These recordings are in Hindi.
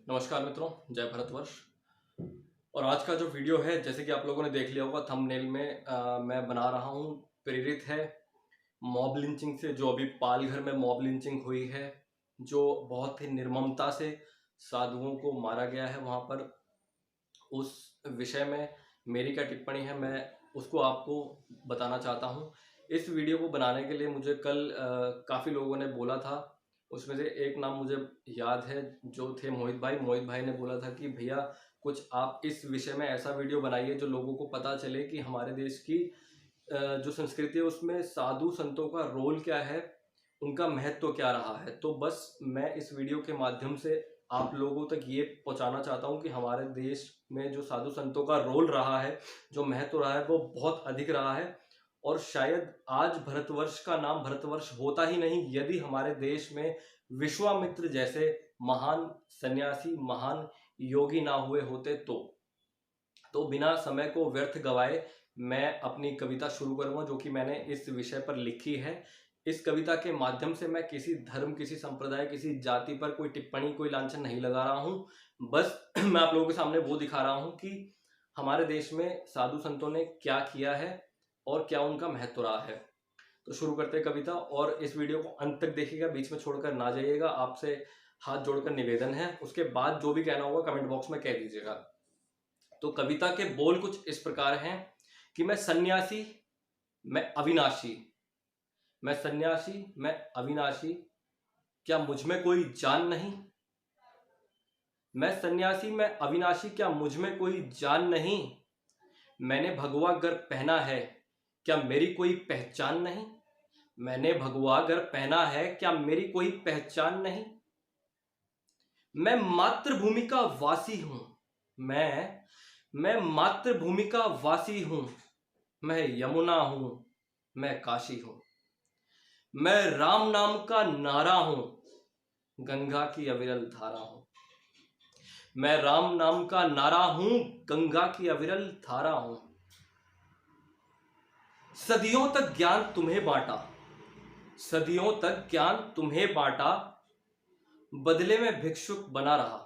नमस्कार मित्रों, जय भारतवर्ष। और आज का जो वीडियो है, जैसे कि आप लोगों ने देख लिया होगा थंबनेल में, मैं बना रहा हूँ, प्रेरित है मॉब लिंचिंग से। जो अभी पालघर में मॉब लिंचिंग हुई है, जो बहुत ही निर्ममता से साधुओं को मारा गया है वहाँ पर, उस विषय में मेरी क्या टिप्पणी है, मैं उसको आपको बताना चाहता हूँ। इस वीडियो को बनाने के लिए मुझे कल काफ़ी लोगों ने बोला था। उसमें से एक नाम मुझे याद है, जो थे मोहित भाई ने बोला था कि भैया कुछ आप इस विषय में ऐसा वीडियो बनाइए जो लोगों को पता चले कि हमारे देश की जो संस्कृति है उसमें साधु संतों का रोल क्या है, उनका महत्व क्या रहा है। तो बस मैं इस वीडियो के माध्यम से आप लोगों तक ये पहुंचाना चाहता हूं कि हमारे देश में जो साधु संतों का रोल रहा है, जो महत्व रहा है, वो बहुत अधिक रहा है। और शायद आज भारतवर्ष का नाम भारतवर्ष होता ही नहीं यदि हमारे देश में विश्वामित्र जैसे महान सन्यासी, महान योगी ना हुए होते। तो बिना समय को व्यर्थ गवाए मैं अपनी कविता शुरू करूंगा, जो कि मैंने इस विषय पर लिखी है। इस कविता के माध्यम से मैं किसी धर्म, किसी संप्रदाय, किसी जाति पर कोई टिप्पणी, कोई लांछन नहीं लगा रहा हूं। बस मैं आप लोगों के सामने वो दिखा रहा हूं कि हमारे देश में साधु संतों ने क्या किया है और क्या उनका महत्व रहा है। तो शुरू करते हैं कविता, और इस वीडियो को अंत तक देखिएगा, बीच में छोड़कर ना जाइएगा। आपसे हाथ जोड़कर निवेदन है। उसके बाद जो भी कहना होगा कमेंट बॉक्स में कह दीजिएगा। तो कविता के बोल कुछ इस प्रकार हैं कि मैं सन्यासी, मैं अविनाशी, मैं सन्यासी, मैं अविनाशी, क्या मुझ में कोई जान नहीं। मैं सन्यासी, मैं अविनाशी, क्या मुझ में कोई जान नहीं। मैंने भगवा गर्भ पहना है, क्या मेरी कोई पहचान नहीं। मैंने भगवा गर्भ पहना है, क्या मेरी कोई पहचान नहीं। मैं मातृभूमि का वासी हूं, मैं मातृभूमि का वासी हूं। मैं यमुना हूं, मैं काशी हूं। मैं राम नाम का नारा हूं, गंगा की अविरल धारा हूं। मैं राम नाम का नारा हूं, गंगा की अविरल धारा हूं। सदियों तक ज्ञान तुम्हें बांटा, सदियों तक ज्ञान तुम्हें बांटा, बदले में भिक्षुक बना रहा।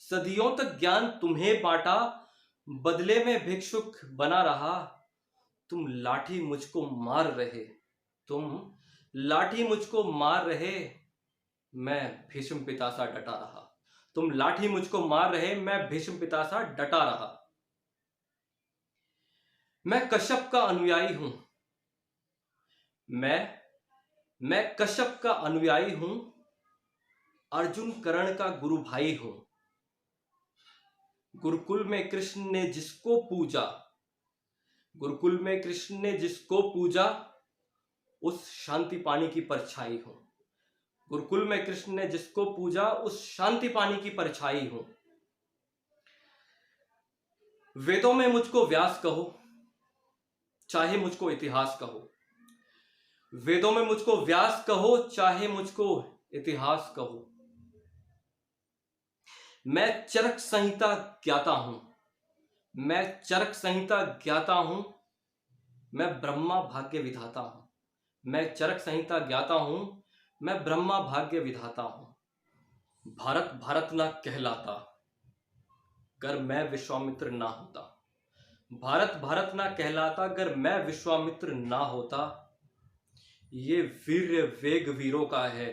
सदियों तक ज्ञान तुम्हें बांटा, बदले में भिक्षुक बना रहा। तुम लाठी मुझको मार रहे, तुम लाठी मुझको मार रहे, मैं भीष्म पिता सा डटा रहा। तुम लाठी मुझको मार रहे, मैं भीष्म पिता सा डटा रहा। मैं कश्यप का अनुयायी हूं, मैं कश्यप का अनुयायी हूं। अर्जुन कर्ण का गुरु भाई हूं। गुरुकुल में कृष्ण ने जिसको पूजा, गुरुकुल में कृष्ण ने जिसको पूजा, उस शांति पानी की परछाई हूं। गुरुकुल में कृष्ण ने जिसको पूजा, उस शांति पानी की परछाई हूं। वेदों में मुझको व्यास कहो, चाहे मुझको इतिहास कहो। वेदों में मुझको व्यास कहो, चाहे मुझको इतिहास कहो। मैं चरक संहिता ज्ञाता हूं, मैं चरक संहिता ज्ञाता हूं। मैं ब्रह्मा भाग्य विधाता हूं, मैं चरक संहिता ज्ञाता हूं। मैं ब्रह्मा भाग्य विधाता हूं। भारत भारत ना कहलाता, अगर मैं विश्वामित्र ना होता। भारत भारत ना कहलाता, अगर मैं विश्वामित्र ना होता। ये वीर्य वेग वीरों का है,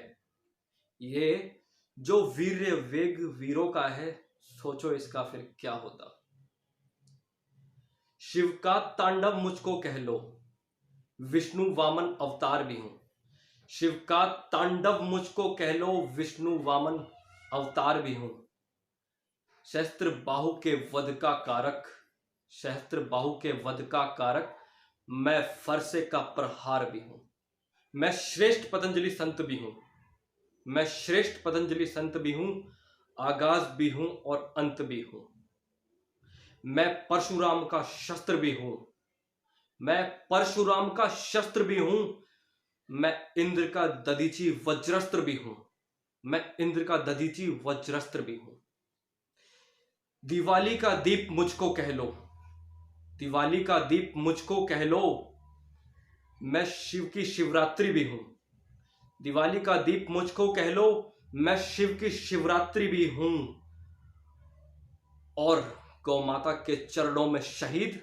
ये जो वीर्य वेग वीरों का है, सोचो इसका फिर क्या होता। शिव का तांडव मुझको कह लो, विष्णु वामन अवतार भी हूं। शिव का तांडव मुझको कह लो, विष्णु वामन अवतार भी हूं। सहस्त्र बाहु के वध का कारक, सहस्त्र बाहु के वध का कारक, मैं फरसे का प्रहार भी हूं। मैं श्रेष्ठ पतंजलि संत भी हूं, मैं श्रेष्ठ पतंजलि संत भी हूं। आगाज भी हूं और अंत भी हूं। मैं परशुराम का शस्त्र भी हूं, मैं परशुराम का शस्त्र भी हूं। मैं इंद्र का दधीची वज्रस्त्र भी हूं, मैं इंद्र का दधीची वज्रस्त्र भी हूं। दिवाली का दीप मुझको कह लो, दिवाली का दीप मुझको कह लो। मैं शिव की शिवरात्रि भी हूं। दिवाली का दीप मुझको कह लो, मैं शिव की शिवरात्रि भी हूं और गौ माता के चरणों में शहीद,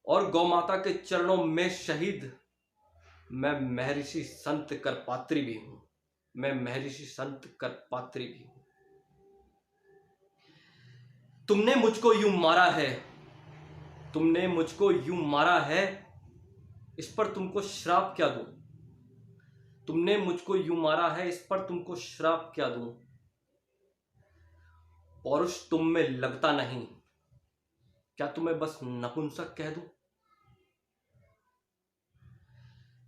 और गौ माता के चरणों में शहीद मैं महर्षि संत करपात्री भी हूं। मैं महर्षि संत करपात्री भी हूं। तुमने मुझको यूं मारा है, तुमने मुझको यूं मारा है, इस पर तुमको श्राप क्या दूं? तुमने मुझको यूं मारा है, इस पर तुमको श्राप क्या दूं? पौरुष तुम में लगता नहीं, क्या तुम्हें बस नपुंसक कह दूं?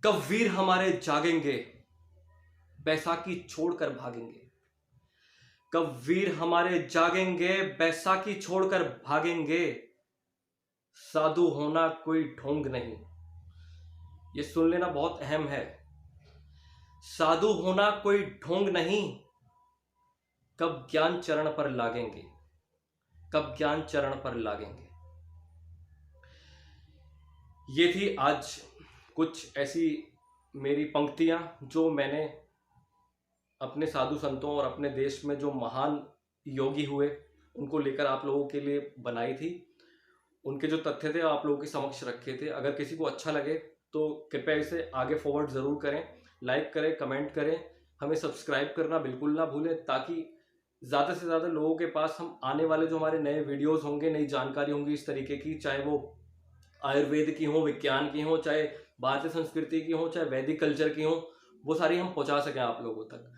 कब वीर हमारे जागेंगे, बैसाखी छोड़कर भागेंगे। कब वीर हमारे जागेंगे, बैसाखी छोड़कर भागेंगे। साधु होना कोई ढोंग नहीं, ये सुन लेना बहुत अहम है। साधु होना कोई ढोंग नहीं, कब ज्ञान चरण पर लागेंगे, कब ज्ञान चरण पर लागेंगे। ये थी आज कुछ ऐसी मेरी पंक्तियां जो मैंने अपने साधु संतों और अपने देश में जो महान योगी हुए उनको लेकर आप लोगों के लिए बनाई थी। उनके जो तथ्य थे आप लोगों के समक्ष रखे थे। अगर किसी को अच्छा लगे तो कृपया इसे आगे फॉरवर्ड ज़रूर करें, लाइक करें, कमेंट करें, हमें सब्सक्राइब करना बिल्कुल ना भूलें, ताकि ज़्यादा से ज़्यादा लोगों के पास हम आने वाले जो हमारे नए वीडियोस होंगे, नई जानकारी होंगी इस तरीके की, चाहे वो आयुर्वेद की हो, विज्ञान की हो, चाहे भारतीय संस्कृति की हो, चाहे वैदिक कल्चर की हो, वो सारी हम पहुंचा सकें आप लोगों तक।